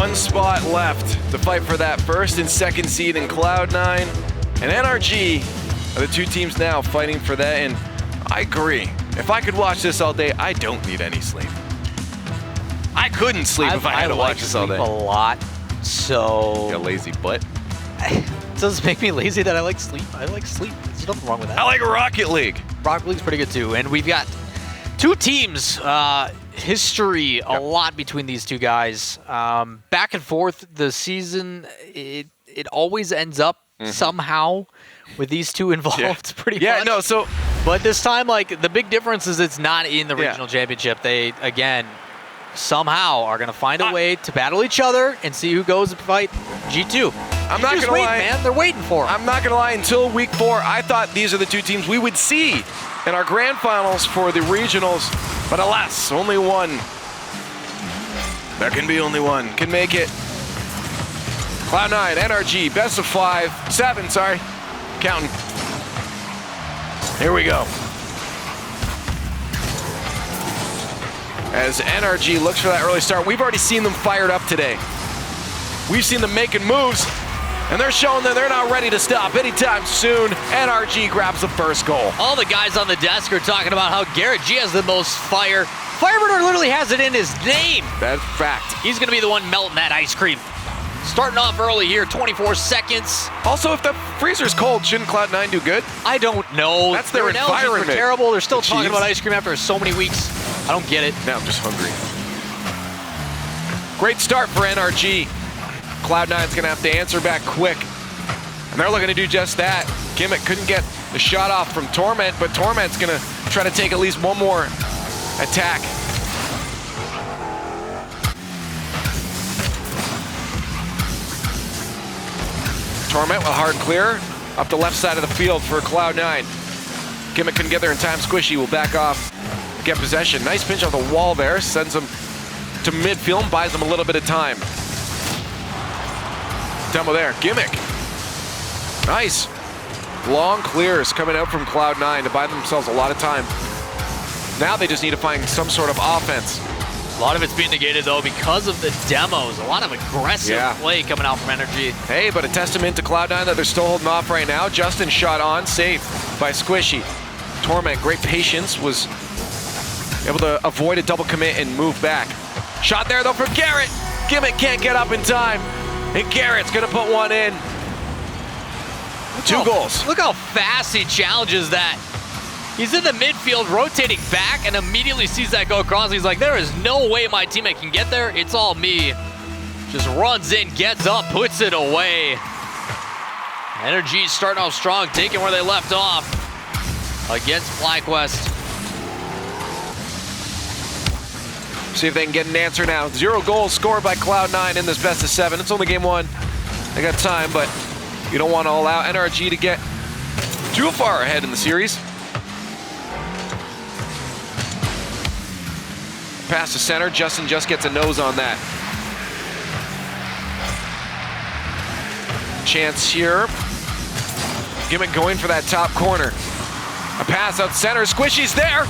one spot left to fight for that first and second seed in Cloud9. And NRG are the two teams now fighting for that, and I agree. If I could watch this all day, I don't need any sleep. I couldn't sleep if I had to watch this all day. I like sleep a lot, so... You got lazy butt. It doesn't make me lazy that I like sleep. I like sleep. There's nothing wrong with that. I like Rocket League. Rocket League's pretty good too, and we've got two teams. History a lot between these two guys. Back and forth the season, it always ends up somehow with these two involved pretty much. Yeah, no, so... But this time, like, the big difference is it's not in the regional championship. They, again, somehow are going to find a way to battle each other and see who goes and fight G2. I'm not going to lie, man. They're waiting for them. I'm not going to lie, until week 4, I thought these are the two teams we would see in our grand finals for the regionals. But alas, only one. There can be only one. Can make it. Cloud9, NRG, best of 7, sorry. Counting. Here we go. As NRG looks for that early start, we've already seen them fired up today. We've seen them making moves, and they're showing that they're not ready to stop anytime soon. NRG grabs the first goal. All the guys on the desk are talking about how Garrett G has the most fire. Fireburner literally has it in his name. That's fact. He's going to be the one melting that ice cream. Starting off early here, 24 seconds. Also, if the freezer's cold, shouldn't Cloud9 do good? I don't know. That's their environment. They're terrible. They're still talking about ice cream after so many weeks. I don't get it. Now I'm just hungry. Great start for NRG. Cloud9's gonna have to answer back quick. And they're looking to do just that. Gimmick couldn't get the shot off from Torment, but Torment's gonna try to take at least one more attack. Torment with a hard clear up the left side of the field for Cloud9. Gimmick couldn't get there in time. Squishy will back off, get possession. Nice pinch off the wall there, sends him to midfield, buys him a little bit of time. Demo there, Gimmick. Nice. Long clears coming out from Cloud9 to buy themselves a lot of time. Now they just need to find some sort of offense. A lot of it's being negated, though, because of the demos. A lot of aggressive play coming out from NRG. Hey, but a testament to Cloud9 that they're still holding off right now. Justin shot on, safe by Squishy. Torment, great patience, was able to avoid a double commit and move back. Shot there, though, from Garrett. Gimmick can't get up in time, and Garrett's going to put one in. Two goals. Look how fast he challenges that. He's in the midfield, rotating back, and immediately sees that go across. He's like, there is no way my teammate can get there. It's all me. Just runs in, gets up, puts it away. NRG starting off strong, taking where they left off against FlyQuest. See if they can get an answer now. 0 goals scored by Cloud9 in this best of 7. It's only game 1. They got time, but you don't want to allow NRG to get too far ahead in the series. Pass to center, Justin just gets a nose on that. Chance here. Gimmick going for that top corner. A pass out center, Squishy's there.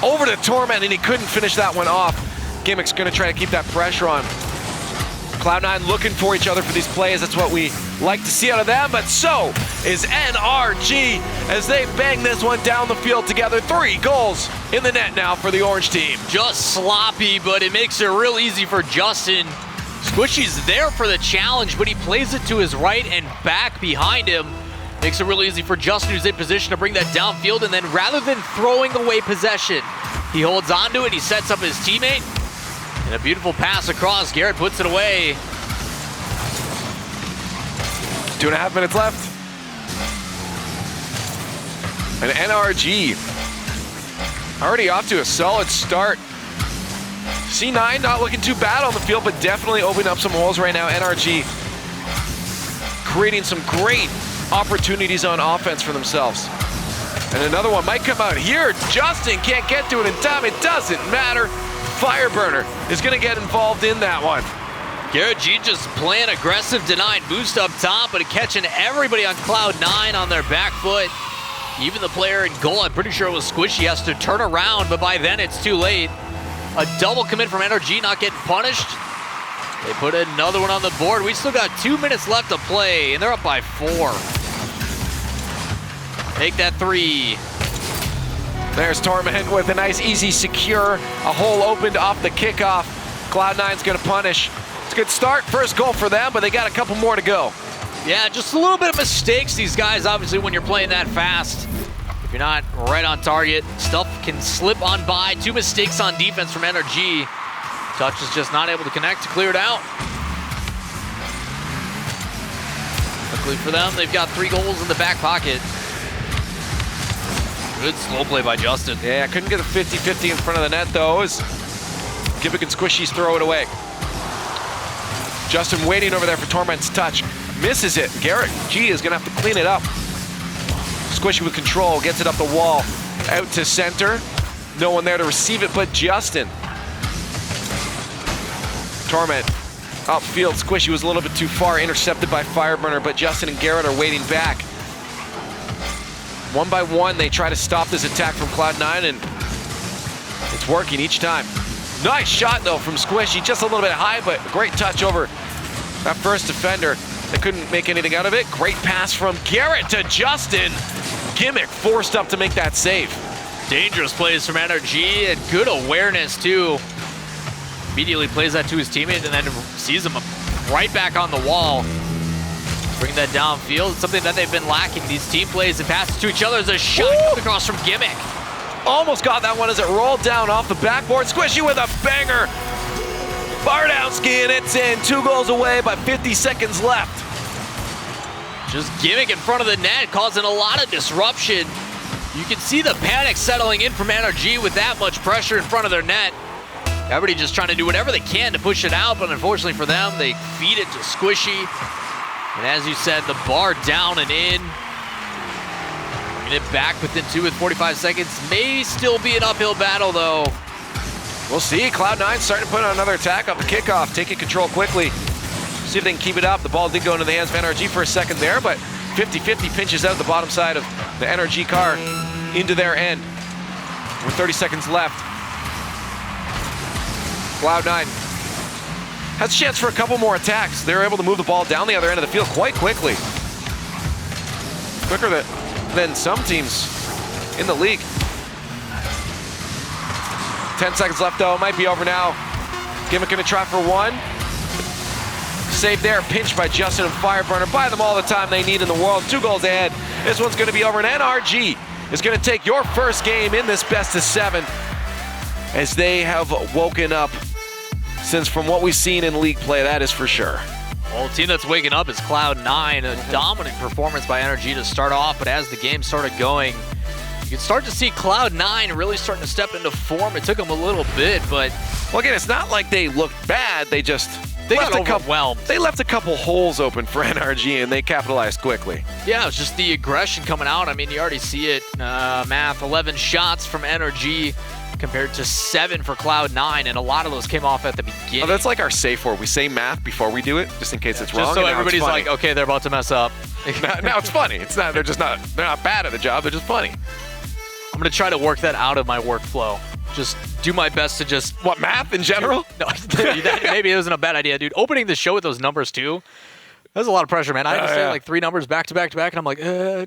Over to Torment, and he couldn't finish that one off. Gimmick's gonna try to keep that pressure on. Cloud9 looking for each other for these plays. That's what we like to see out of them, but so is NRG as they bang this one down the field together. 3 goals in the net now for the orange team. Just sloppy, but it makes it real easy for Justin. Squishy's there for the challenge, but he plays it to his right and back behind him. Makes it real easy for Justin, who's in position to bring that downfield, and then rather than throwing away possession, he holds onto it, he sets up his teammate, and a beautiful pass across. Garrett puts it away. 2.5 minutes left. And NRG already off to a solid start. C9 not looking too bad on the field, but definitely opening up some holes right now. NRG creating some great opportunities on offense for themselves. And another one might come out here. Justin can't get to it in time. It doesn't matter. Fireburner is going to get involved in that one. Garrett G just playing aggressive, denying boost up top, but catching everybody on Cloud9 on their back foot. Even the player in goal, I'm pretty sure it was Squishy, has to turn around, but by then it's too late. A double commit from NRG, not getting punished. They put another one on the board. We still got 2 minutes left to play, and they're up by 4. Make that 3. There's Torment with a nice, easy, secure. A hole opened off the kickoff. Cloud9's gonna punish. It's a good start, first goal for them, but they got a couple more to go. Yeah, just a little bit of mistakes. These guys, obviously, when you're playing that fast, if you're not right on target, stuff can slip on by. 2 mistakes on defense from NRG. Touch is just not able to connect to clear it out. Luckily for them, they've got 3 goals in the back pocket. Good slow play by Justin. Yeah, couldn't get a 50-50 in front of the net, though. As Gimmick and Squishy's throw it away. Justin waiting over there for Torment's touch. Misses it. Garrett G is going to have to clean it up. Squishy with control, gets it up the wall. Out to center. No one there to receive it but Justin. Torment upfield. Squishy was a little bit too far, intercepted by Fireburner, but Justin and Garrett are waiting back. One by one, they try to stop this attack from Cloud9, and it's working each time. Nice shot, though, from Squishy. Just a little bit high, but a great touch over that first defender. They couldn't make anything out of it. Great pass from Garrett to Justin. Gimmick forced up to make that save. Dangerous plays from NRG, and good awareness, too. Immediately plays that to his teammate, and then sees him right back on the wall. Bring that downfield. It's something that they've been lacking. These team plays and passes to each other. There's a shot coming across from Gimmick. Almost got that one as it rolled down off the backboard. Squishy with a banger. Bardowski, and it's in. 2 goals away, but 50 seconds left. Just Gimmick in front of the net, causing a lot of disruption. You can see the panic settling in from NRG with that much pressure in front of their net. Everybody just trying to do whatever they can to push it out, but unfortunately for them, they feed it to Squishy. And as you said, the bar down and in. Bringing it back within 2 with 45 seconds. May still be an uphill battle, though. We'll see. Cloud9 starting to put on another attack off the kickoff, taking control quickly. See if they can keep it up. The ball did go into the hands of NRG for a second there, but 50-50 pinches out the bottom side of the NRG car into their end. With 30 seconds left. Cloud9 has a chance for a couple more attacks. They're able to move the ball down the other end of the field quite quickly. Quicker than some teams in the league. 10 seconds left, though. It might be over now. Gimmick gonna try for 1. Save there, pinched by Justin and Fireburner. Buy them all the time they need in the world. 2 goals ahead. This one's gonna be over, and NRG is gonna take your first game in this best of 7 as they have woken up since from what we've seen in league play, that is for sure. Well, the team that's waking up is Cloud9. A dominant performance by NRG to start off, but as the game started going, you can start to see Cloud9 really starting to step into form. It took them a little bit, but... Well, again, it's not like they looked bad. They got overwhelmed. They left a couple holes open for NRG, and they capitalized quickly. Yeah, it was just the aggression coming out. I mean, you already see it. Math, 11 shots from NRG compared to 7 for Cloud9, and a lot of those came off at the beginning. Oh, that's like our safe word. We say math before we do it, just in case it's wrong. Just so everybody's like, okay, they're about to mess up. now it's funny. It's not. They're not bad at the job. They're just funny. I'm gonna try to work that out of my workflow. Just do my best to just... What, math in general? No, maybe it wasn't a bad idea, dude. Opening the show with those numbers, too, that's a lot of pressure, man. I had to say like 3 numbers back to back to back, and I'm like,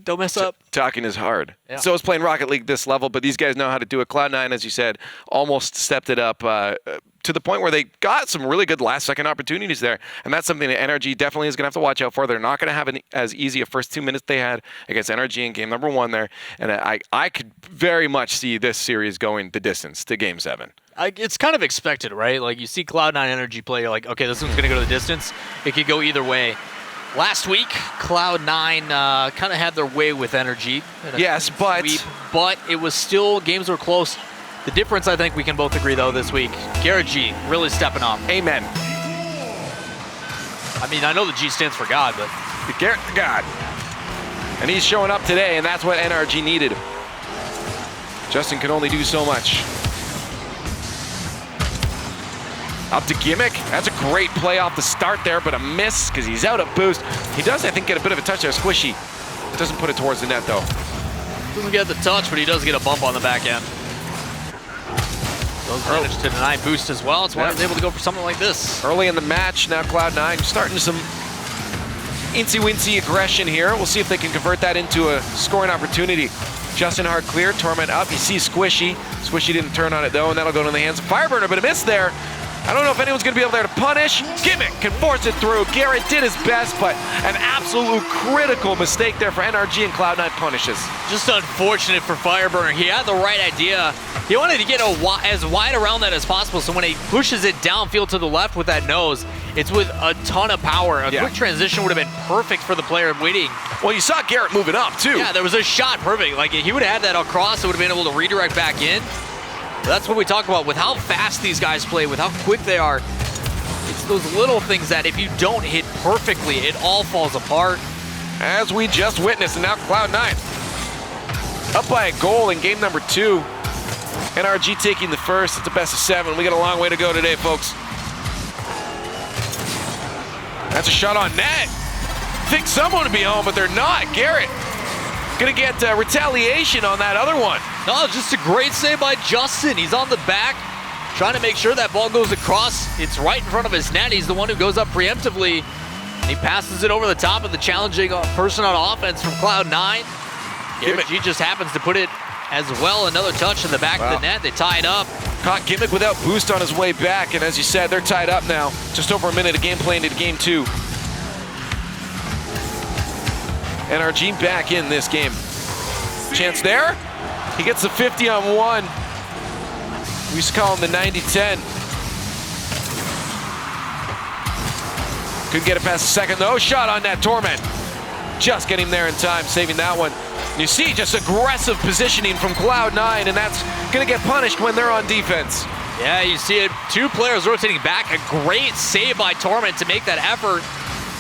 don't mess up. Talking is hard. Yeah. So is playing Rocket League this level, but these guys know how to do it. Cloud9, as you said, almost stepped it up to the point where they got some really good last-second opportunities there, and that's something that NRG definitely is going to have to watch out for. They're not going to have as easy a first 2 minutes they had against NRG in game number 1 there, and I could very much see this series going the distance to game 7. It's kind of expected, right? Like, you see Cloud9 NRG play, you're like, okay, this one's going to go to the distance. It could go either way. Last week, Cloud9 kind of had their way with NRG. Yes, but it was still, games were close. The difference, I think we can both agree, though, this week, Garrett G really stepping up. Amen. I mean, I know the G stands for God, but... Garrett the God. And he's showing up today, and that's what NRG needed. Justin can only do so much. Up to Gimmick. That's a great play off the start there, but a miss because he's out of boost. He does, I think, get a bit of a touch there. Squishy doesn't put it towards the net, though. Doesn't get the touch, but he does get a bump on the back end. Those managed to deny boost as well. That's why I was able to go for something like this. Early in the match, now Cloud9 starting some incy-wincy aggression here. We'll see if they can convert that into a scoring opportunity. Justin hard clear, Torment up. You see Squishy. Squishy didn't turn on it though, and that'll go into the hands of Fireburner, but a miss there. I don't know if anyone's gonna be able there to punish. Gimmick can force it through. Garrett did his best, but an absolute critical mistake there for NRG, and Cloud9 punishes. Just unfortunate for Fireburner. He had the right idea. He wanted to get as wide around that as possible, so when he pushes it downfield to the left with that nose, it's with a ton of power. A quick transition would have been perfect for the player waiting. Well, you saw Garrett moving up too. Yeah, there was a shot perfect. Like, he would have had that across, it would have been able to redirect back in. That's what we talk about with how fast these guys play, with how quick they are. It's those little things that if you don't hit perfectly, it all falls apart. As we just witnessed, and now Cloud9 up by a goal in game number 2. NRG taking the first. It's a best of 7. We got a long way to go today, folks. That's a shot on net. Think someone would be home, but they're not. Garrett gonna get retaliation on that other one. No, just a great save by Justin. He's on the back, trying to make sure that ball goes across. It's right in front of his net. He's the one who goes up preemptively. He passes it over the top of the challenging person on offense from Cloud9. He just happens to put it as well. Another touch in the back of the net. They tie it up. Caught Gimmick without boost on his way back, and as you said, they're tied up now. Just over a minute of gameplay into game 2. NRG back in this game. Chance there. He gets the 50 on 1. We used to call him the 90-10. Couldn't get it past the second though. Shot on that Torment. Just getting there in time, saving that one. You see just aggressive positioning from Cloud9, and that's gonna get punished when they're on defense. Yeah, you see it. 2 players rotating back. A great save by Torment to make that effort.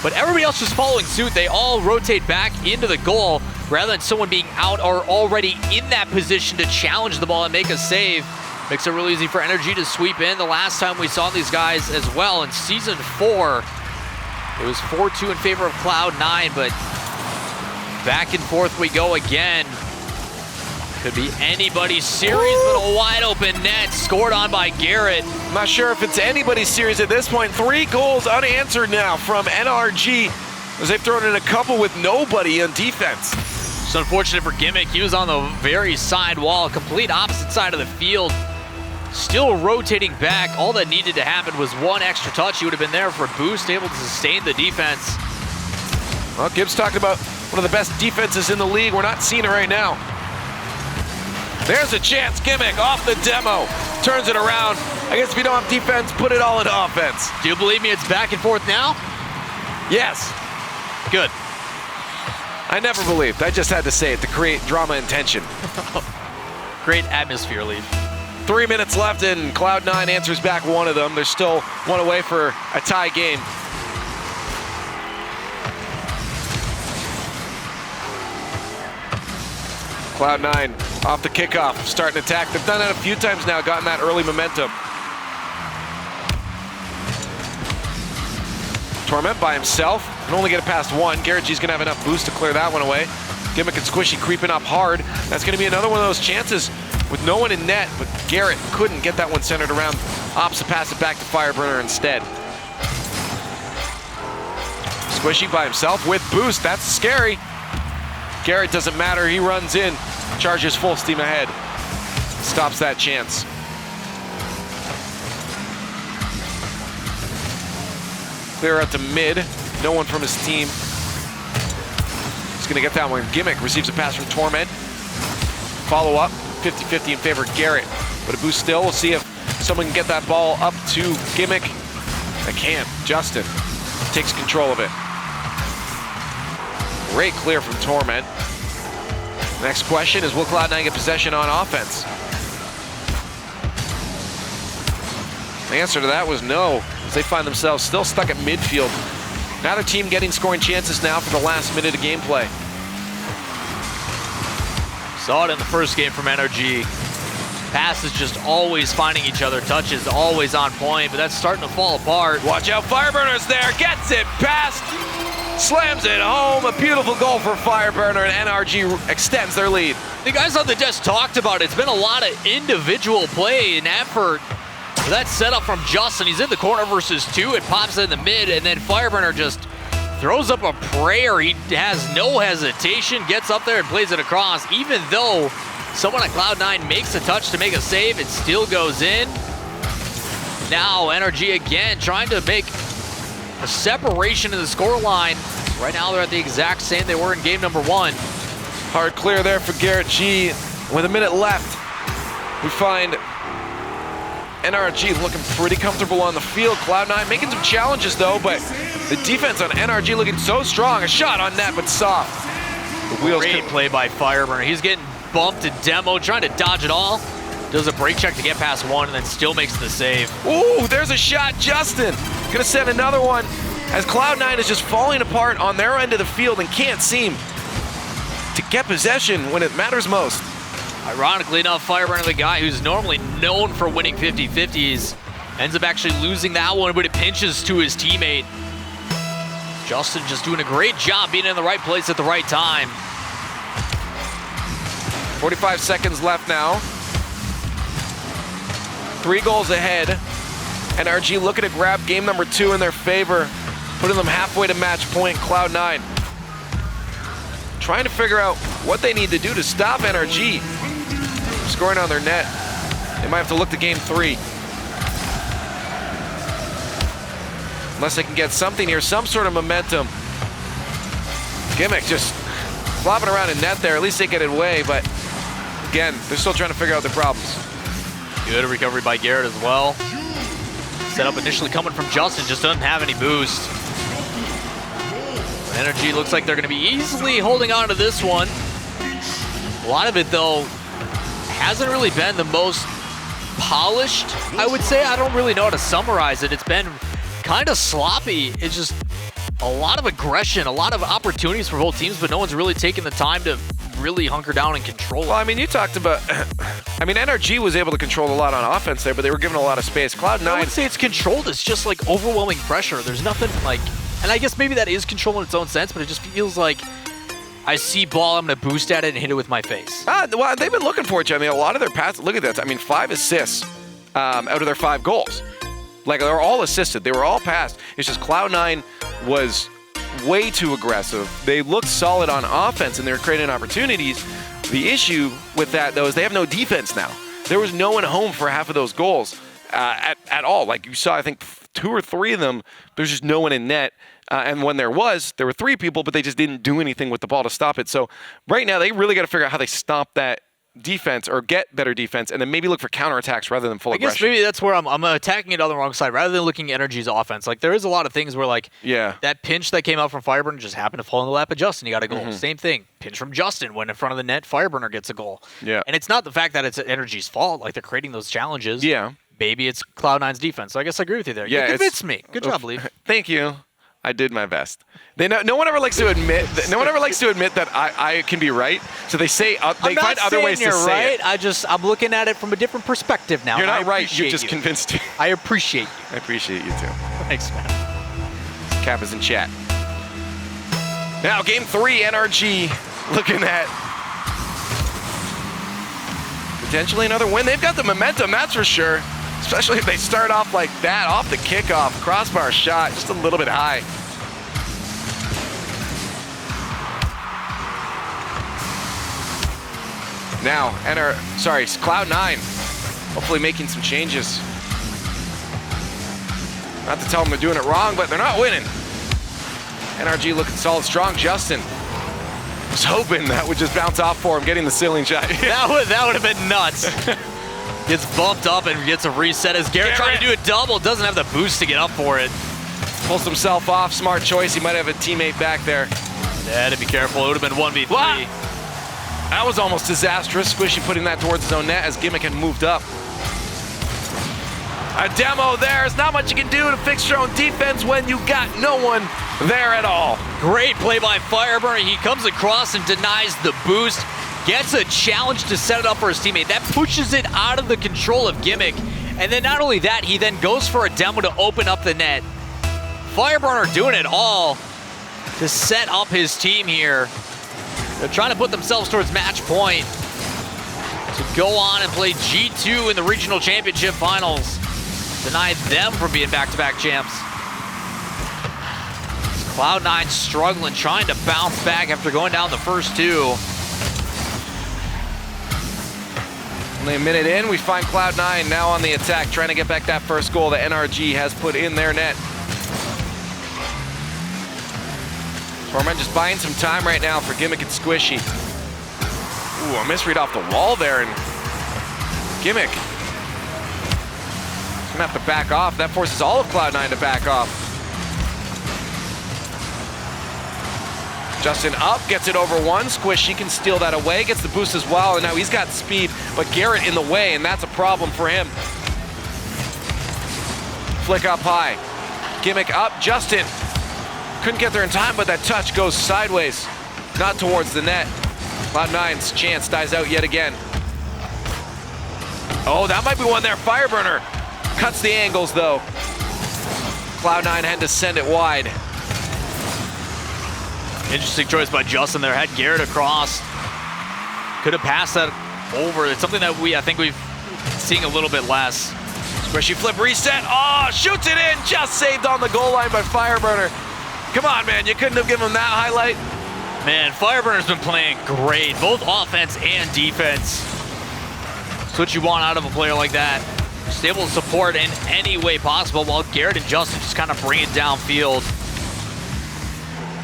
But everybody else just following suit. They all rotate back into the goal rather than someone being out or already in that position to challenge the ball and make a save. Makes it real easy for NRG to sweep in. The last time we saw these guys as well in Season 4, it was 4-2 in favor of Cloud9, but back and forth we go again. Could be anybody's series, but a wide open net scored on by Garrett. I'm not sure if it's anybody's series at this point. 3 goals unanswered now from NRG, as they've thrown in a couple with nobody on defense. It's unfortunate for Gimmick. He was on the very side wall, complete opposite side of the field. Still rotating back. All that needed to happen was 1 extra touch. He would have been there for a boost, able to sustain the defense. Well, Gibbs talked about one of the best defenses in the league. We're not seeing it right now. There's a chance. Gimmick off the demo. Turns it around. I guess if you don't have defense, put it all into offense. Do you believe me it's back and forth now? Yes. Good. I never believed. I just had to say it to create drama and tension. Great atmosphere lead. 3 minutes left, and Cloud9 answers back one of them. They're still 1 away for a tie game. Cloud9 off the kickoff, starting to attack. They've done that a few times now, gotten that early momentum. Torment by himself, can only get it past 1. Garrett G's gonna have enough boost to clear that one away. Gimmick and Squishy creeping up hard. That's gonna be another one of those chances with no one in net, but Garrett couldn't get that one centered around. Opts to pass it back to Fireburner instead. Squishy by himself with boost, that's scary. Garrett doesn't matter, he runs in, charges full steam ahead. Stops that chance. Clear out to mid, no one from his team. He's gonna get that one. Gimmick receives a pass from Torment. Follow up, 50-50 in favor of Garrett. But a boost still, we'll see if someone can get that ball up to Gimmick. They can't, Justin takes control of it. Great clear from Torment. Next question is, will Cloud9 get possession on offense? The answer to that was no, as they find themselves still stuck at midfield. Neither team getting scoring chances now for the last minute of gameplay. Saw it in the first game from NRG. Passes just always finding each other, touches always on point, but that's starting to fall apart. Watch out, Fireburner's there, gets it past slams it home. A beautiful goal for Fireburner, and NRG extends their lead. The guys on the desk talked about it. It's been a lot of individual play and effort. That setup from Justin. He's in the corner versus 2. It pops in the mid, and then Fireburner just throws up a prayer. He has no hesitation, gets up there and plays it across. Even though someone at Cloud9 makes a touch to make a save, it still goes in. Now NRG again trying to make a separation in the scoreline. Right now they're at the exact same they were in game number 1. Hard clear there for Garrett G. With a minute left, we find NRG looking pretty comfortable on the field. Cloud9 making some challenges though, but the defense on NRG looking so strong. A shot on net, but soft. The wheels Great play by Fireburner. He's getting bumped and demoed, trying to dodge it all. Does a break check to get past 1 and then still makes the save. Ooh, there's a shot. Justin gonna send another one as Cloud9 is just falling apart on their end of the field and can't seem to get possession when it matters most. Ironically enough, Fireburner, the guy who's normally known for winning 50-50s, ends up actually losing that one, but it pinches to his teammate. Justin just doing a great job being in the right place at the right time. 45 seconds left now. 3 goals ahead. NRG looking to grab game number 2 in their favor, putting them halfway to match point. Cloud9 trying to figure out what they need to do to stop NRG scoring on their net. They might have to look to game 3. Unless they can get something here, some sort of momentum. Gimmick just flopping around in net there. At least they get it away, but again, they're still trying to figure out their problems. Good recovery by Garrett as well. Setup initially coming from Justin, just doesn't have any boost. NRG looks like they're going to be easily holding on to this one. A lot of it, though, hasn't really been the most polished, I would say. I don't really know how to summarize it. It's been kind of sloppy. It's just a lot of aggression, a lot of opportunities for both teams, but no one's really taking the time to really hunker down and control it. Well, I mean, you talked about, I mean, NRG was able to control a lot on offense there, but they were given a lot of space. Cloud9. I wouldn't say it's controlled. It's just like overwhelming pressure. There's nothing like, and I guess maybe that is control in its own sense, but it just feels like I see ball, I'm going to boost at it and hit it with my face. Well, they've been looking for it. I mean, a lot of their passes, look at that. I mean, 5 assists out of their 5 goals. Like, they're all assisted. They were all passed. It's just Cloud9 was way too aggressive. They looked solid on offense, and they were creating opportunities. The issue with that, though, is they have no defense now. There was no one home for half of those goals at all. Like, you saw, I think, 2 or 3 of them, there's just no one in net. And when there were 3 people, but they just didn't do anything with the ball to stop it. So right now, they really got to figure out how they stop that defense or get better defense, and then maybe look for counterattacks rather than full aggression. I guess maybe that's where I'm attacking it on the wrong side rather than looking at NRG's offense. Like, there is a lot of things where, like, that pinch that came out from Fireburner just happened to fall in the lap of Justin. He got a goal. Same thing. Pinch from Justin when in front of the net, Fireburner gets a goal. Yeah. And it's not the fact that it's NRG's fault. Like, they're creating those challenges. Yeah. Maybe it's Cloud9's defense. So I guess I agree with you there. Yeah, you convinced me. Good job, Lee. Thank you. I did my best. No one ever likes to admit. No one ever likes to admit that I can be right. So they say they find other ways to say it. I'm looking at it from a different perspective now. You're not right. You're just convinced. I appreciate you. I appreciate you too. Thanks, man. Cap is in chat. Now game 3, NRG looking at potentially another win. They've got the momentum, that's for sure. Especially if they start off like that, off the kickoff. Crossbar shot, just a little bit high. Now, Cloud9, hopefully making some changes. Not to tell them they're doing it wrong, but they're not winning. NRG looking solid, strong. Justin was hoping that would just bounce off for him, getting the ceiling shot. that would have been nuts. Gets bumped up and gets a reset as Garrett trying to do a double. Doesn't have the boost to get up for it. Pulls himself off. Smart choice. He might have a teammate back there. Yeah, to be careful. It would have been 1v3. Wow. That was almost disastrous. Squishy putting that towards his own net as Gimmick had moved up. A demo there. There's not much you can do to fix your own defense when you got no one there at all. Great play by Fireburner. He comes across and denies the boost. Gets a challenge to set it up for his teammate. That pushes it out of the control of Gimmick. And then not only that, he then goes for a demo to open up the net. Fireburner doing it all to set up his team here. They're trying to put themselves towards match point to go on and play G2 in the regional championship finals. Deny them from being back-to-back champs. CLOUD9 struggling, trying to bounce back after going down the first two. Only a minute in, we find CLOUD9 now on the attack, trying to get back that first goal that NRG has put in their net. Torment just buying some time right now for Gimmick and Squishy. Ooh, a misread off the wall there, and Gimmick is gonna have to back off. That forces all of CLOUD9 to back off. Justin up, gets it over one. Squishy can steal that away, gets the boost as well, and now he's got speed, but Garrett in the way, and that's a problem for him. Flick up high. Gimmick up, Justin. Couldn't get there in time, but that touch goes sideways, not towards the net. CLOUD9's chance dies out yet again. Oh, that might be one there. Fireburner cuts the angles, though. CLOUD9 had to send it wide. Interesting choice by Justin there. Had Garrett across. Could have passed that over. It's something that I think we've seen a little bit less. Squishy flip reset. Oh, shoots it in. Just saved on the goal line by Fireburner. Come on, man. You couldn't have given him that highlight. Man, Fireburner's been playing great, both offense and defense. That's what you want out of a player like that. Just able to support in any way possible while Garrett and Justin just kind of bring it downfield.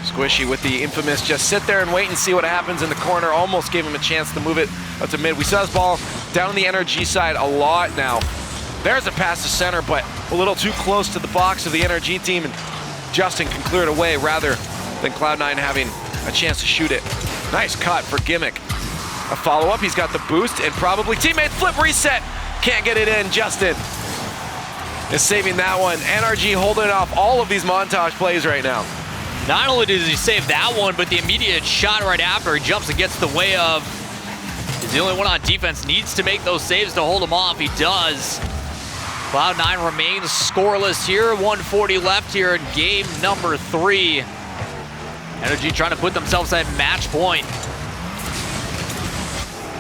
Squishy with the infamous just sit there and wait and see what happens in the corner. Almost gave him a chance to move it up to mid. We saw his ball down the NRG side a lot now. There's a pass to center, but a little too close to the box of the NRG team, and Justin can clear it away rather than CLOUD9 having a chance to shoot it. Nice cut for Gimmick. A follow-up, he's got the boost, and probably teammate flip reset. Can't get it in, Justin is saving that one. NRG holding off all of these montage plays right now. Not only does he save that one, but the immediate shot right after he jumps and gets the way of. He's the only one on defense, needs to make those saves to hold him off. He does. CLOUD9 remains scoreless here. 140 left here in game number 3. NRG trying to put themselves at match point.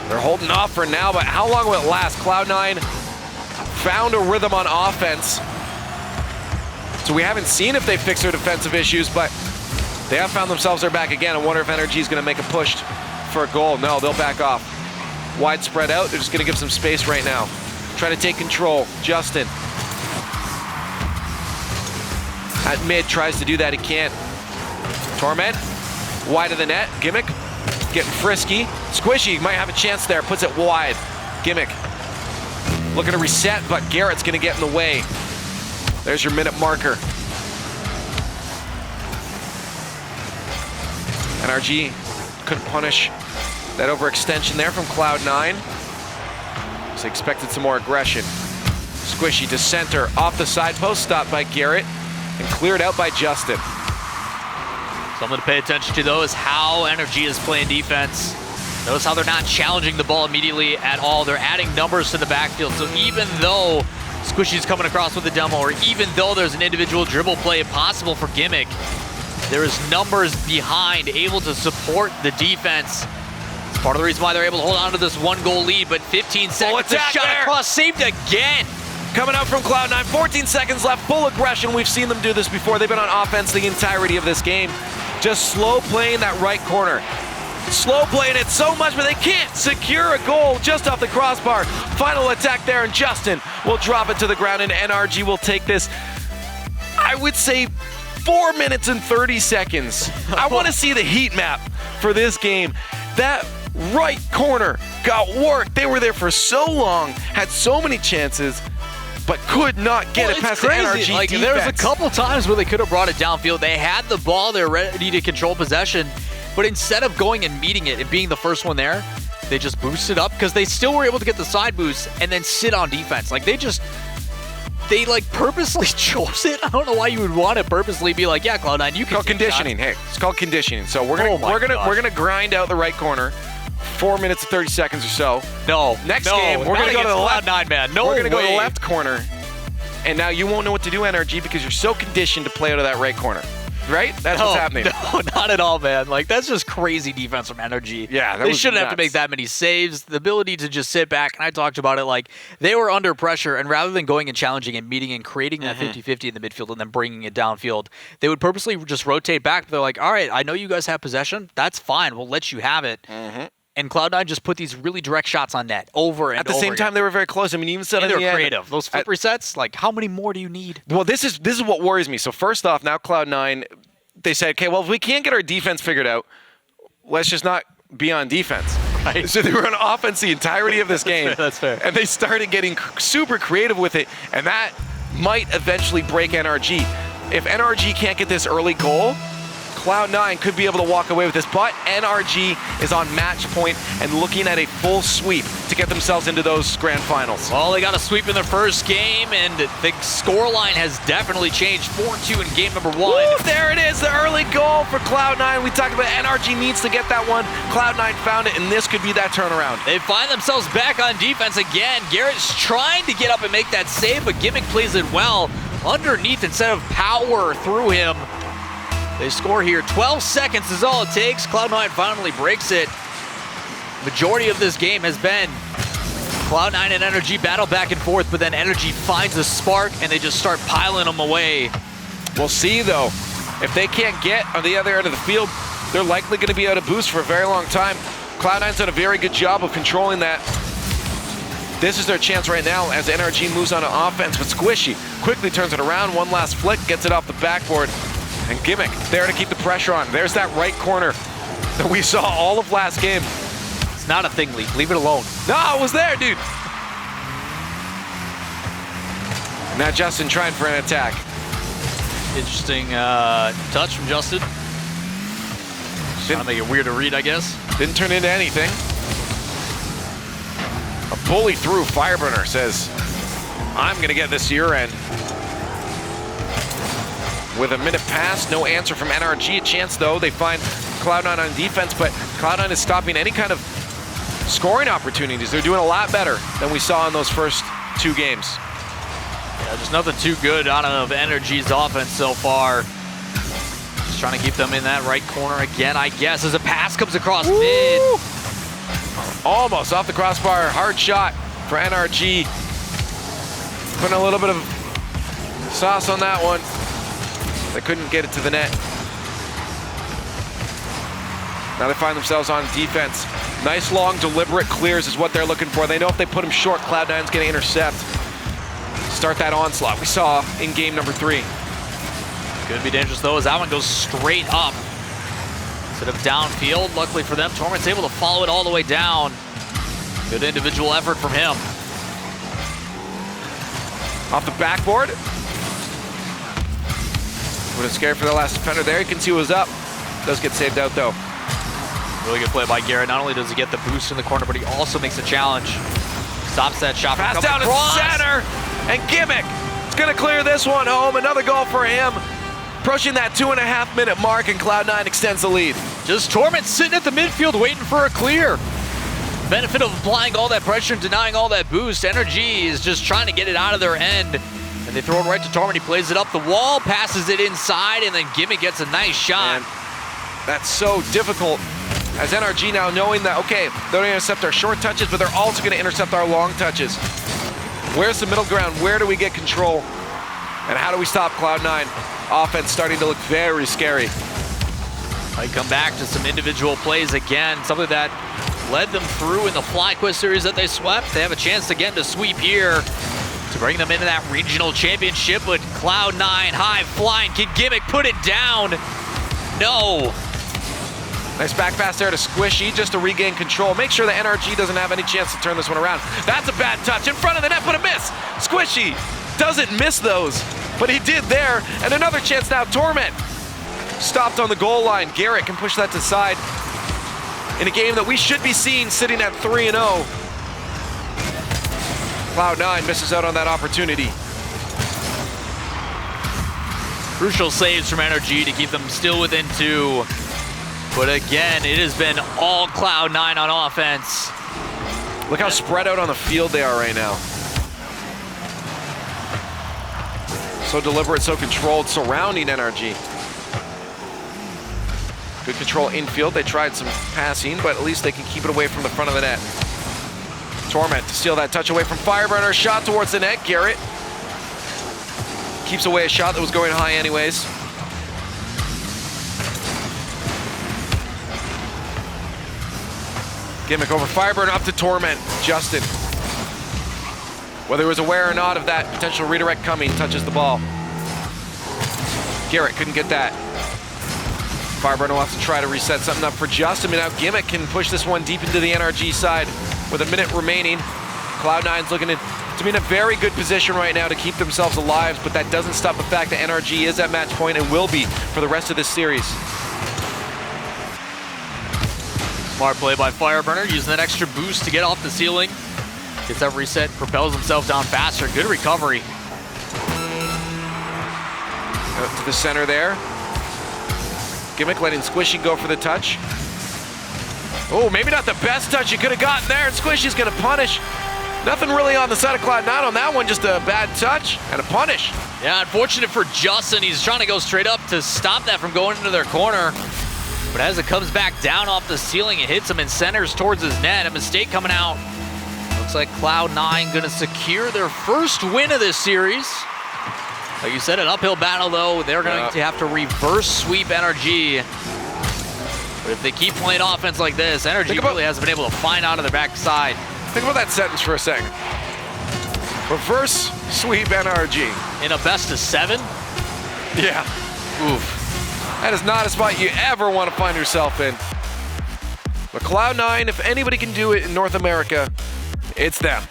They're holding off for now, but how long will it last? CLOUD9 found a rhythm on offense. So we haven't seen if they fix their defensive issues, but they have found themselves there back again. I wonder if NRG is going to make a push for a goal. No, they'll back off. Wide spread out. They're just going to give some space right now. Try to take control. Justin at mid tries to do that. He can't. Torment wide of the net. Gimmick getting frisky. Squishy might have a chance there. Puts it wide. Gimmick looking to reset, but Garrett's going to get in the way. There's your minute marker. NRG couldn't punish that overextension there from CLOUD9. So expected some more aggression. Squishy to center, off the side post, stopped by Garrett and cleared out by Justin. Something to pay attention to though is how NRG is playing defense. Notice how they're not challenging the ball immediately at all. They're adding numbers to the backfield. So even though Squishy's coming across with a demo, or even though there's an individual dribble play possible for Gimmick, there is numbers behind able to support the defense. It's part of the reason why they're able to hold on to this 1-goal lead, but 15 seconds, a shot across, saved again. Coming out from CLOUD9, 14 seconds left, full aggression. We've seen them do this before. They've been on offense the entirety of this game. Just slow playing that right corner. Slow playing it so much, but they can't secure a goal just off the crossbar. Final attack there, and Justin will drop it to the ground, and NRG will take this, I would say, 4 minutes and 30 seconds. I want to see the heat map for this game. That right corner got worked. They were there for so long, had so many chances, but could not get it past the NRG like, defense. There was a couple times where they could have brought it downfield. They had the ball, they're ready to control possession, but instead of going and meeting it and being the first one there, they just boosted up because they still were able to get the side boost and then sit on defense. Like they like purposely chose it. I don't know why you would want to purposely be like, yeah, CLOUD9, you can. It's called conditioning. Hey, it's called conditioning. So we're gonna grind out the right corner. 4 minutes and 30 seconds or so. Next game, we're gonna go to the left. CLOUD9, man. We're gonna go to the left corner, and now you won't know what to do, NRG, because you're so conditioned to play out of that right corner. right? That's what's happening. No, not at all, man. Like, that's just crazy defense from NRG. Yeah, they shouldn't have to make that many saves. The ability to just sit back, and I talked about it, like, they were under pressure, and rather than going and challenging and meeting and creating that 50-50 in the midfield and then bringing it downfield, they would purposely just rotate back. They're like, all right, I know you guys have possession. That's fine. We'll let you have it. And Cloud9 just put these really direct shots on net over and over. At the same time, they were very close. I mean, even said and in they're the creative. end, Those flip resets, like, how many more do you need? Well, this is what worries me. So first off, now Cloud9, they said, okay, well, if we can't get our defense figured out, let's just not be on defense. Right. So they were on offense the entirety of this game. That's fair. And they started getting super creative with it, and that might eventually break NRG. If NRG can't get this early goal, Cloud9 could be able to walk away with this, but NRG is on match point and looking at a full sweep to get themselves into those grand finals. Well, they got a sweep in their first game, and the scoreline has definitely changed. 4-2 in game number 1. Woo, there it is, the early goal for Cloud9. We talked about NRG needs to get that one. Cloud9 found it, and this could be that turnaround. They find themselves back on defense again. Garrett's trying to get up and make that save, but Gimmick plays it well underneath instead of power through him. They score here. 12 seconds is all it takes. Cloud9 finally breaks it. Majority of this game has been Cloud9 and NRG battle back and forth, but then NRG finds a spark and they just start piling them away. We'll see, though. If they can't get on the other end of the field, they're likely going to be out of boost for a very long time. Cloud9's done a very good job of controlling that. This is their chance right now as NRG moves on to offense, but Squishy quickly turns it around. One last flick, gets it off the backboard. And Gimmick there to keep the pressure on. There's that right corner that we saw all of last game. It's not a thing, Leaf. Leave it alone. No, it was there, dude. And now Justin trying for an attack. Interesting touch from Justin. Trying to make it weird to read, I guess. Didn't turn into anything. A bully through Fireburner says, I'm going to get this to your end. With a minute past, no answer from NRG. A chance, though. They find Cloud9 on defense, but Cloud9 is stopping any kind of scoring opportunities. They're doing a lot better than we saw in those first 2 games. Yeah, just nothing too good out of NRG's offense so far. Just trying to keep them in that right corner again, I guess, as a pass comes across mid. Almost off the crossbar. Hard shot for NRG. Putting a little bit of sauce on that one. They couldn't get it to the net. Now they find themselves on defense. Nice, long, deliberate clears is what they're looking for. They know if they put them short, Cloud9's going to intercept. Start that onslaught we saw in game number 3. Could be dangerous, though, as that one goes straight up instead of downfield. Luckily for them, Torment's able to follow it all the way down. Good individual effort from him. Off the backboard. Would have scared for the last defender there. You can see what was up. Does get saved out, though. Really good play by Garrett. Not only does he get the boost in the corner, but he also makes a challenge. Stops that shot. Pass down to center, and Gimmick is going to clear this one home. Another goal for him. Approaching that 2.5-minute mark, and Cloud9 extends the lead. Just Torment sitting at the midfield waiting for a clear. Benefit of applying all that pressure and denying all that boost. NRG is just trying to get it out of their end. And they throw it right to Torment. He plays it up the wall, passes it inside, and then Gimmick gets a nice shot. Man, that's so difficult as NRG now knowing that, okay, they're going to intercept our short touches, but they're also going to intercept our long touches. Where's the middle ground? Where do we get control? And how do we stop Cloud9? Offense starting to look very scary. I come back to some individual plays again, something that led them through in the FlyQuest series that they swept. They have a chance again to sweep here to bring them into that regional championship, but Cloud9 high flying. Can Gimmick put it down? No. Nice back pass there to Squishy just to regain control. Make sure the NRG doesn't have any chance to turn this one around. That's a bad touch in front of the net, but a miss. Squishy doesn't miss those, but he did there. And another chance now. Torment stopped on the goal line. Garrett can push that to side in a game that we should be seeing sitting at 3-0. Cloud9 misses out on that opportunity. Crucial saves from NRG to keep them still within 2. But again, it has been all Cloud9 on offense. Look how spread out on the field they are right now. So deliberate, so controlled, surrounding NRG. Good control infield. They tried some passing, but at least they can keep it away from the front of the net. Torment to steal that touch away from Fireburner. Shot towards the net. Garrett keeps away a shot that was going high anyways. Gimmick over Fireburner, up to Torment. Justin, whether he was aware or not of that potential redirect coming, touches the ball. Garrett couldn't get that. Fireburner wants to try to reset something up for Justin, but now Gimmick can push this one deep into the NRG side with a minute remaining. Cloud9's looking to be in a very good position right now to keep themselves alive, but that doesn't stop the fact that NRG is at match point and will be for the rest of this series. Smart play by Fireburner, using that extra boost to get off the ceiling. Gets that reset, propels himself down faster. Good recovery. Out to the center there. Gimmick letting Squishy go for the touch. Oh, maybe not the best touch you could have gotten there, and Squishy's gonna punish. Nothing really on the side of Cloud9 on that one, just a bad touch and a punish. Yeah, unfortunate for Justin. He's trying to go straight up to stop that from going into their corner. But as it comes back down off the ceiling, it hits him and centers towards his net. A mistake coming out. Looks like Cloud9 gonna secure their first win of this series. Like you said, an uphill battle though. They're going to have to reverse sweep NRG. But if they keep playing offense like this, NRG really hasn't been able to find out of their backside. Think about that sentence for a second. Reverse sweep NRG. In a best of 7? Yeah. Oof. That is not a spot you ever want to find yourself in. But Cloud9, if anybody can do it in North America, it's them.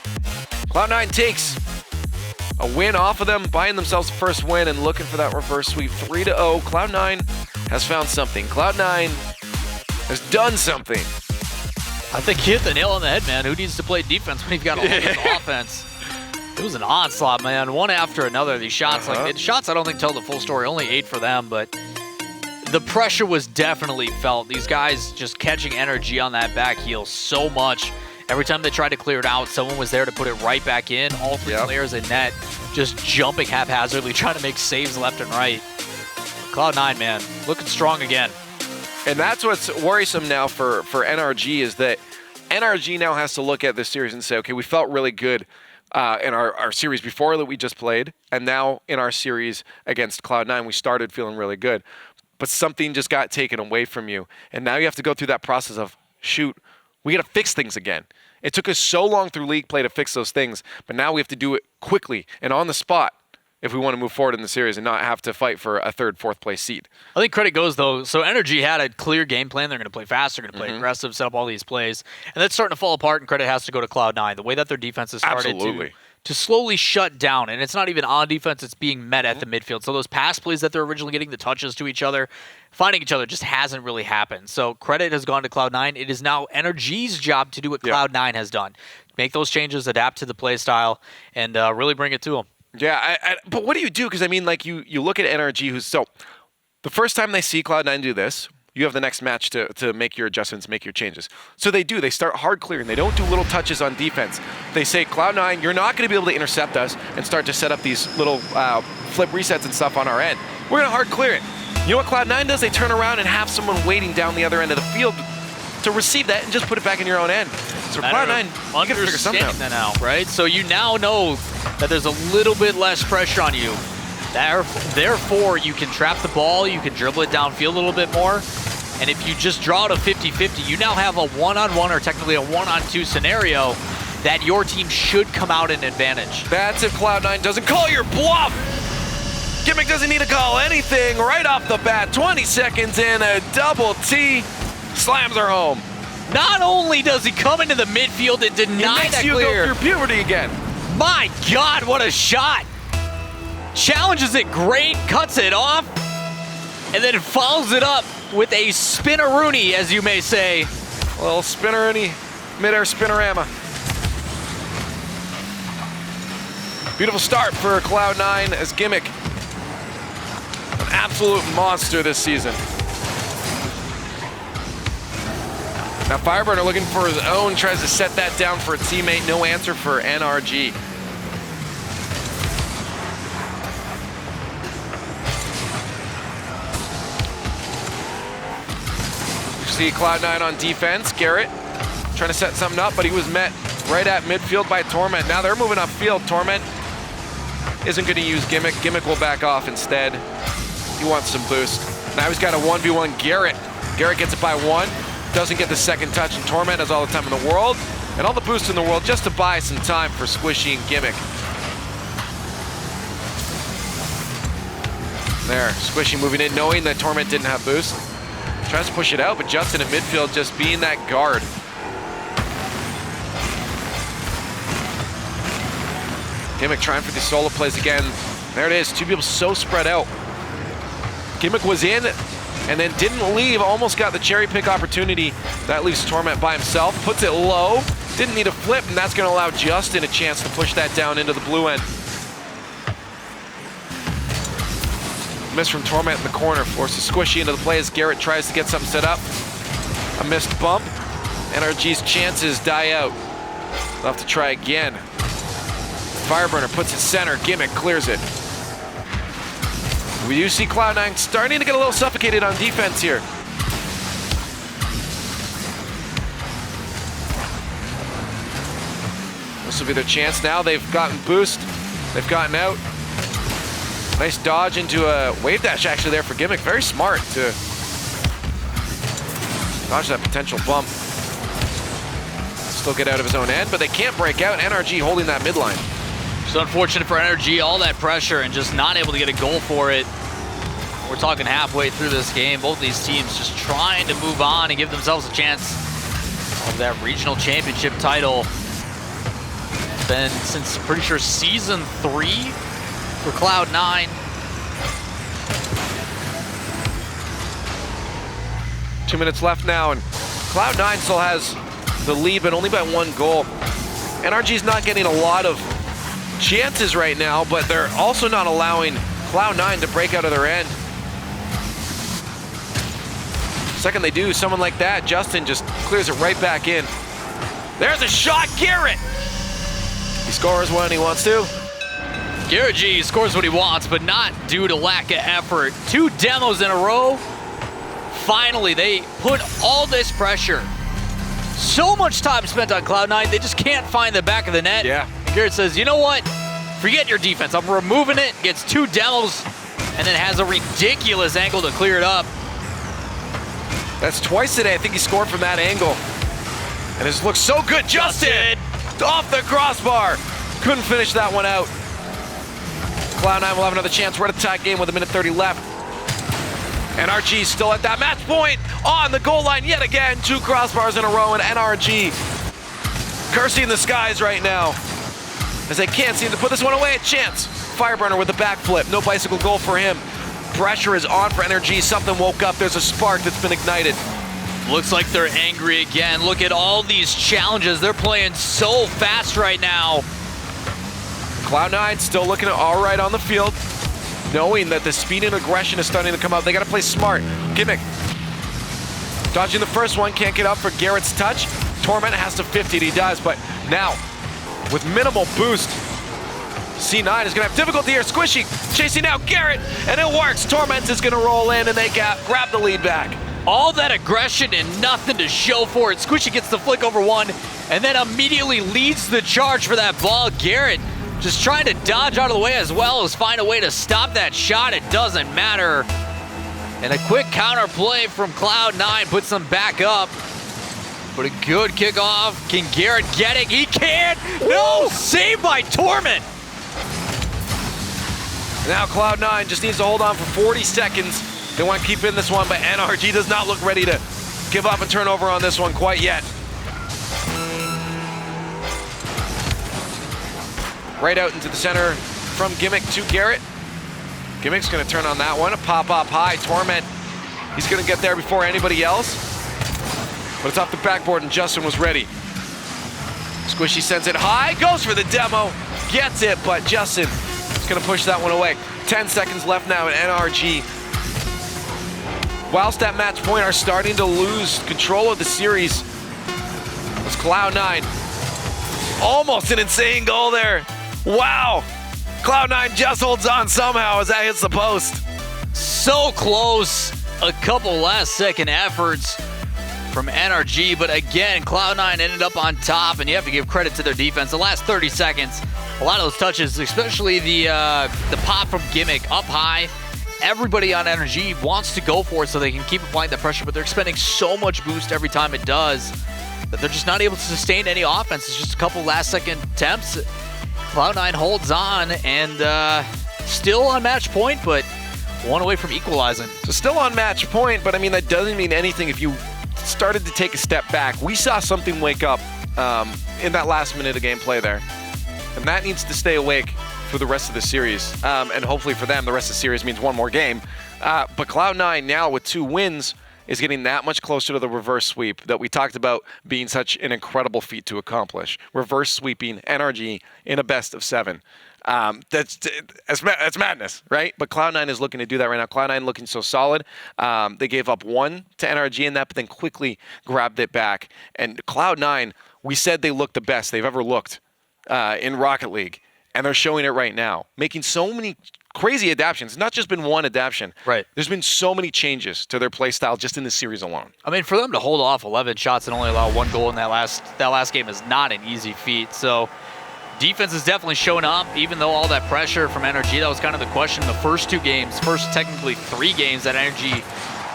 Cloud9 takes a win off of them, buying themselves the first win and looking for that reverse sweep. 3-0. Cloud9 has found something. Cloud9 has done something. I think you hit the nail on the head, man. Who needs to play defense when you've got all this offense? It was an onslaught, man. One after another. These shots, shots I don't think tell the full story. Only 8 for them, but the pressure was definitely felt. These guys just catching NRG on that back heel so much. Every time they tried to clear it out, someone was there to put it right back in. All 3 players in net just jumping haphazardly, trying to make saves left and right. Cloud9, man, looking strong again. And that's what's worrisome now for NRG is that NRG now has to look at this series and say, okay, we felt really good in our series before that we just played, and now in our series against Cloud9, we started feeling really good. But something just got taken away from you. And now you have to go through that process of, shoot, we got to fix things again. It took us so long through league play to fix those things, but now we have to do it quickly and on the spot if we want to move forward in the series and not have to fight for a 3rd, 4th place seed. I think credit goes, though. So NRG had a clear game plan. They're going to play fast. They're going to play aggressive, set up all these plays. And that's starting to fall apart, and credit has to go to Cloud9. The way that their defense has started to slowly shut down, and it's not even on defense, it's being met at the midfield. So those pass plays that they're originally getting, the touches to each other, finding each other just hasn't really happened. So credit has gone to Cloud9. It is now NRG's job to do what Cloud9 has done. Make those changes, adapt to the play style, and really bring it to them. Yeah, but what do you do? Because, I mean, like, you look at NRG, who's so... The first time they see Cloud9 do this, you have the next match to make your adjustments, make your changes. So they do. They start hard clearing. They don't do little touches on defense. They say, Cloud9, you're not going to be able to intercept us and start to set up these little flip resets and stuff on our end. We're going to hard clear it. You know what Cloud9 does? They turn around and have someone waiting down the other end of the field to receive that and just put it back in your own end. So Cloud9, you got to figure something out. That now, right? So you now know that there's a little bit less pressure on you. Therefore, you can trap the ball, you can dribble it downfield a little bit more, and if you just draw it a 50-50, you now have a one-on-one or technically a one-on-2 scenario that your team should come out in advantage. That's if Cloud9 doesn't call your bluff. Gimmick doesn't need to call anything right off the bat. 20 seconds in, a double T slams her home. Not only does he come into the midfield and deny that clear, go through puberty again. My God, what a shot! Challenges it great, cuts it off, and then follows it up with a spinneroonie, as you may say. A little spinneroonie, mid-air spinnerama. Beautiful start for Cloud9 as Gimmick, an absolute monster this season. Now Fireburner looking for his own, tries to set that down for a teammate. No answer for NRG. see Cloud9 on defense. Garrett trying to set something up, but he was met right at midfield by Torment. Now they're moving upfield. Torment isn't going to use Gimmick. Gimmick will back off instead. He wants some boost. Now he's got a 1v1 Garrett. Garrett gets it by 1. Doesn't get the second touch, and Torment has all the time in the world and all the boost in the world just to buy some time for Squishy and Gimmick. There, Squishy moving in, knowing that Torment didn't have boost. Tries to push it out, but Justin in midfield just being that guard. Gimmick trying for the solo plays again. There it is, two people so spread out. Gimmick was in and then didn't leave, almost got the cherry pick opportunity. That leaves Torment by himself, puts it low, didn't need a flip, and that's gonna allow Justin a chance to push that down into the blue end. Miss from Torment in the corner, forces Squishy into the play as Garrett tries to get something set up. A missed bump. NRG's chances die out. They'll have to try again. Fireburner puts it center, Gimmick clears it. We do see Cloud9 starting to get a little suffocated on defense here. This will be their chance now. They've gotten boost, they've gotten out. Nice dodge into a wave dash actually there for Gimmick. Very smart to dodge that potential bump. Still get out of his own end, but they can't break out. NRG holding that midline. It's unfortunate for NRG, all that pressure and just not able to get a goal for it. We're talking halfway through this game. Both these teams just trying to move on and give themselves a chance of that regional championship title. It's been since, pretty sure, season 3 for Cloud9. 2 minutes left now, and Cloud9 still has the lead, but only by 1 goal. NRG's not getting a lot of chances right now, but they're also not allowing Cloud9 to break out of their end. Second they do, someone like that, Justin just clears it right back in. There's a shot, Garrett! He scores when he wants to. Garrett G scores what he wants, but not due to lack of effort. 2 demos in a row. Finally, they put all this pressure. So much time spent on Cloud9, they just can't find the back of the net. Yeah. And Garrett says, you know what? Forget your defense. I'm removing it, gets 2 demos, and then has a ridiculous angle to clear it up. That's twice today. I think he scored from that angle. And this looks so good. Justin! Off the crossbar. Couldn't finish that one out. Cloud9 will have another chance. We're at a tie game with 1:30 left. NRG still at that match point. On the goal line yet again. 2 crossbars in a row, and NRG cursing the skies right now as they can't seem to put this one away. A chance. Fireburner with the backflip. No bicycle goal for him. Pressure is on for NRG. Something woke up. There's a spark that's been ignited. Looks like they're angry again. Look at all these challenges. They're playing so fast right now. Cloud9 still looking all right on the field, knowing that the speed and aggression is starting to come out. They got to play smart. Gimmick dodging the first one, can't get up for Garrett's touch. Torment has to 50 it, he does, but now with minimal boost, C9 is gonna have difficulty here. Squishy chasing out Garrett, and it works. Torment is gonna roll in, and they grab the lead back. All that aggression and nothing to show for it. Squishy gets the flick over one, and then immediately leads the charge for that ball. Garrett just trying to dodge out of the way as well as find a way to stop that shot. It doesn't matter. And a quick counter play from Cloud9 puts them back up. But a good kickoff. Can Garrett get it? He can! No! Saved by Torment! Now Cloud9 just needs to hold on for 40 seconds. They want to keep in this one, but NRG does not look ready to give up and turn over on this one quite yet. Right out into the center from Gimmick to Garrett. Gimmick's gonna turn on that one, a pop up high. Torment, he's gonna get there before anybody else. But it's off the backboard and Justin was ready. Squishy sends it high, goes for the demo, gets it, but Justin is gonna push that one away. 10 seconds left now at NRG. Whilst at match point are starting to lose control of the series. It's Cloud9. Almost an insane goal there. Wow. Cloud9 just holds on somehow as that hits the post. So close. A couple last second efforts. from NRG, but again, Cloud9 ended up on top, and you have to give credit to their defense. The last 30 seconds, a lot of those touches, especially the pop from Gimmick up high. Everybody on NRG wants to go for it so they can keep applying the pressure, but they're expending so much boost every time it does that they're just not able to sustain any offense. It's just a couple last-second attempts. Cloud9 holds on and still on match point, but one away from equalizing. So still on match point, but I mean, that doesn't mean anything if you started to take a step back. We saw something wake up in that last minute of gameplay there, and that needs to stay awake for the rest of the series. And hopefully for them, the rest of the series means one more game. But Cloud9 now with 2 wins is getting that much closer to the reverse sweep that we talked about being such an incredible feat to accomplish. Reverse sweeping NRG in a best of 7. That's madness, right? But Cloud9 is looking to do that right now. Cloud9 looking so solid. They gave up 1 to NRG in that, but then quickly grabbed it back. And Cloud9, we said they looked the best they've ever looked in Rocket League. And they're showing it right now, making so many crazy adaptations. It's not just been one adaptation. Right. There's been so many changes to their play style just in this series alone. I mean, for them to hold off 11 shots and only allow 1 goal in that last game is not an easy feat. So defense is definitely showing up, even though all that pressure from NRG, that was kind of the question in the first 2 games, first technically 3 games that NRG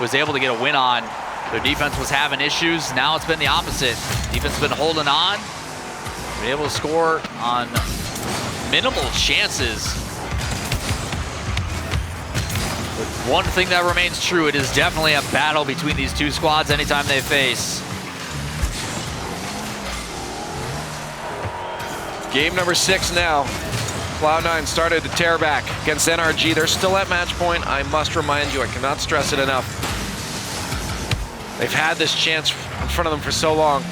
was able to get a win on. Their defense was having issues. Now it's been the opposite. Defense has been holding on, been able to score on minimal chances. But one thing that remains true, it is definitely a battle between these 2 squads anytime they face. Game number 6 now. Cloud9 started to tear back against NRG. They're still at match point. I must remind you, I cannot stress it enough. They've had this chance in front of them for so long.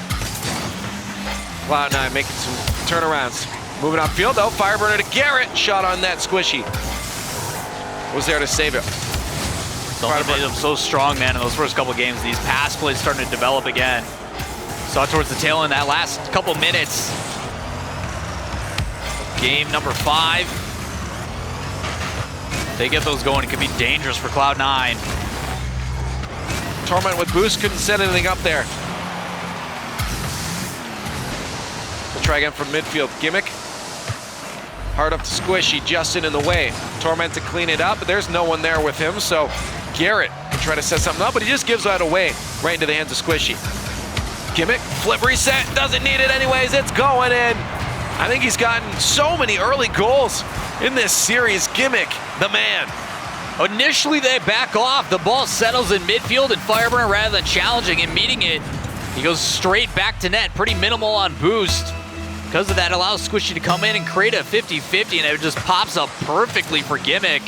Cloud9 making some turnarounds. Moving upfield though, Fireburner to Garrett. Shot on net, Squishy was there to save it. Something made them so strong, man, in those first couple games. These pass plays starting to develop again. Saw towards the tail end that last couple minutes. Game number 5. They get those going, it could be dangerous for Cloud9. Torment with boost, couldn't set anything up there. We'll try again from midfield. Gimmick. Hard up to Squishy, Justin in the way. Torment to clean it up, but there's no one there with him, so Garrett can try to set something up, but he just gives that away right into the hands of Squishy. Gimmick, flip reset, doesn't need it anyways, it's going in. I think he's gotten so many early goals in this series. Gimmick, the man. Initially they back off, the ball settles in midfield, and Fireburner, rather than challenging and meeting it, he goes straight back to net, pretty minimal on boost. Because of that, allows Squishy to come in and create a 50-50, and it just pops up perfectly for Gimmick.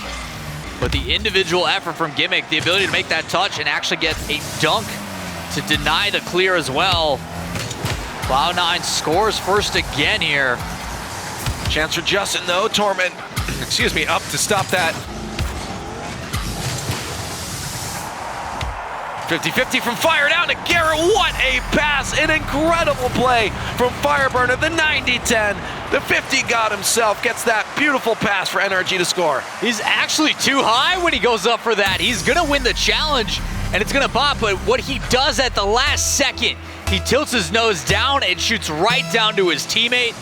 But the individual effort from Gimmick, the ability to make that touch and actually get a dunk to deny the clear as well. Cloud9 scores first again here. Chance for Justin though, Torment, excuse me, up to stop that. 50-50 from Fire down to Garrett. What a pass! An incredible play from Fireburner. The 90-10. The 50 got himself. Gets that beautiful pass for NRG to score. He's actually too high when he goes up for that. He's going to win the challenge, and it's going to pop. But what he does at the last second, he tilts his nose down and shoots right down to his teammate.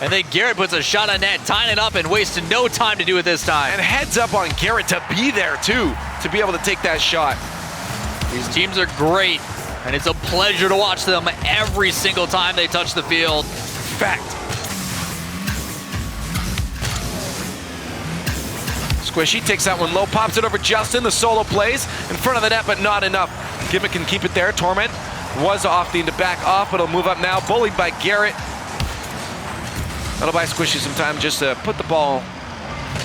And then Garrett puts a shot on net, tying it up and wasting no time to do it this time. And heads up on Garrett to be there, too, to be able to take that shot. These teams are great, and it's a pleasure to watch them every single time they touch the field. Fact. Squishy takes that one low, pops it over Justin. The solo plays in front of the net, but not enough. Gimmick can keep it there. Torment was opting to back off, but it'll move up now. Bullied by Garrett. That'll buy Squishy some time just to put the ball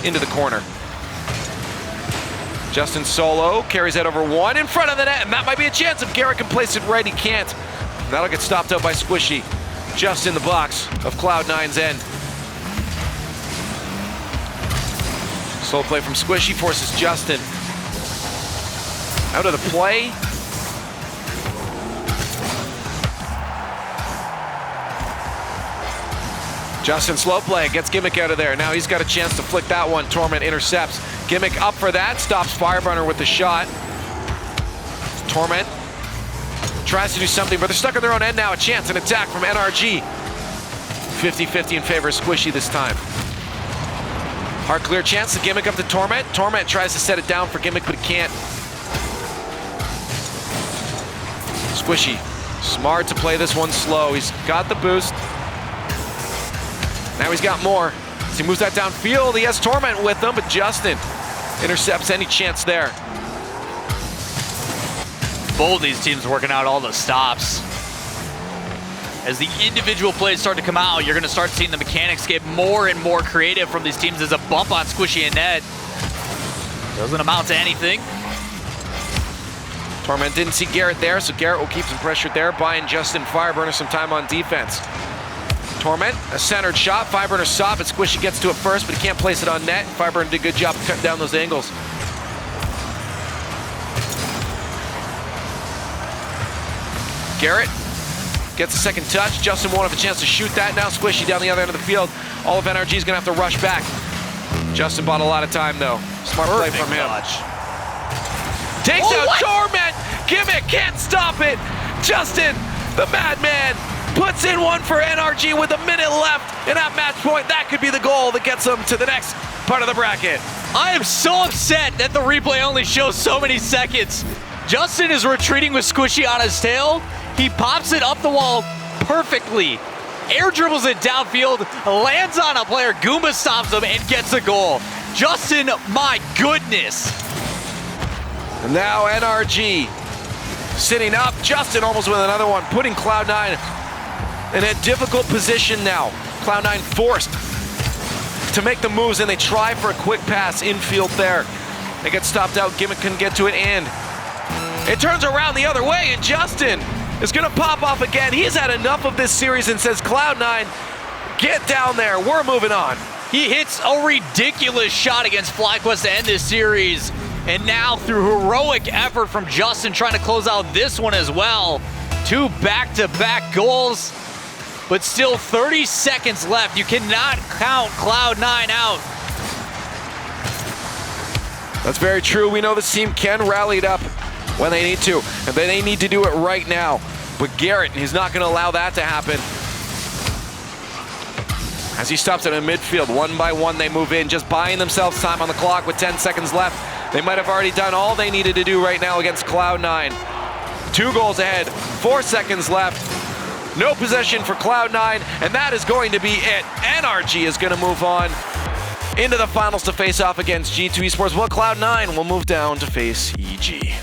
into the corner. Justin solo, carries that over 1 in front of the net, and that might be a chance if Garrett can place it right. He can't. That'll get stopped out by Squishy. Just in the box of Cloud9's end. Slow play from Squishy forces Justin out of the play. Justin slow play, gets Gimmick out of there. Now he's got a chance to flick that one. Torment intercepts. Gimmick up for that, stops Fireburner with the shot. Torment tries to do something, but they're stuck on their own end now. A chance, an attack from NRG. 50-50 in favor of Squishy this time. Hard clear chance to Gimmick up to Torment. Torment tries to set it down for Gimmick, but he can't. Squishy, smart to play this one slow. He's got the boost. Now he's got more. As he moves that downfield, he has Torment with him, but Justin intercepts any chance there. Both these teams working out all the stops. As the individual plays start to come out, you're going to start seeing the mechanics get more and more creative from these teams. As a bump on Squishy and Ned doesn't amount to anything. Torment didn't see Garrett there, so Garrett will keep some pressure there, buying Justin Fireburner some time on defense. Torment, a centered shot. Fireburner saw it, but Squishy gets to it first, but he can't place it on net. Fireburner did a good job cutting down those angles. Garrett gets a second touch. Justin won't have a chance to shoot that. Now Squishy down the other end of the field. All of NRG is going to have to rush back. Justin bought a lot of time, though. Smart play from him. Takes out Torment. Gimmick can't stop it. Justin, the madman, puts in one for NRG with a minute left. And at match point, that could be the goal that gets them to the next part of the bracket. I am so upset that the replay only shows so many seconds. Justin is retreating with Squishy on his tail. He pops it up the wall perfectly. Air dribbles it downfield, lands on a player. Goomba stops him and gets a goal. Justin, my goodness. And now NRG sitting up. Justin almost with another one, putting CLOUD9 in a difficult position now. CLOUD9 forced to make the moves, and they try for a quick pass infield there. They get stopped out. Gimmick couldn't get to it, and it turns around the other way, and Justin is going to pop off again. He's had enough of this series and says, CLOUD9, get down there. We're moving on. He hits a ridiculous shot against FlyQuest to end this series. And now through heroic effort from Justin trying to close out this one as well. 2 back-to-back goals, but still 30 seconds left. You cannot count CLOUD9 out. That's very true. We know this team can rally it up when they need to, and they need to do it right now. But Garrett, he's not going to allow that to happen. As he stops it in midfield, one by one they move in, just buying themselves time on the clock with 10 seconds left. They might have already done all they needed to do right now against CLOUD9. 2 goals ahead, 4 seconds left. No possession for CLOUD9, and that is going to be it. NRG is going to move on into the finals to face off against G2 eSports, while CLOUD9 will move down to face EG.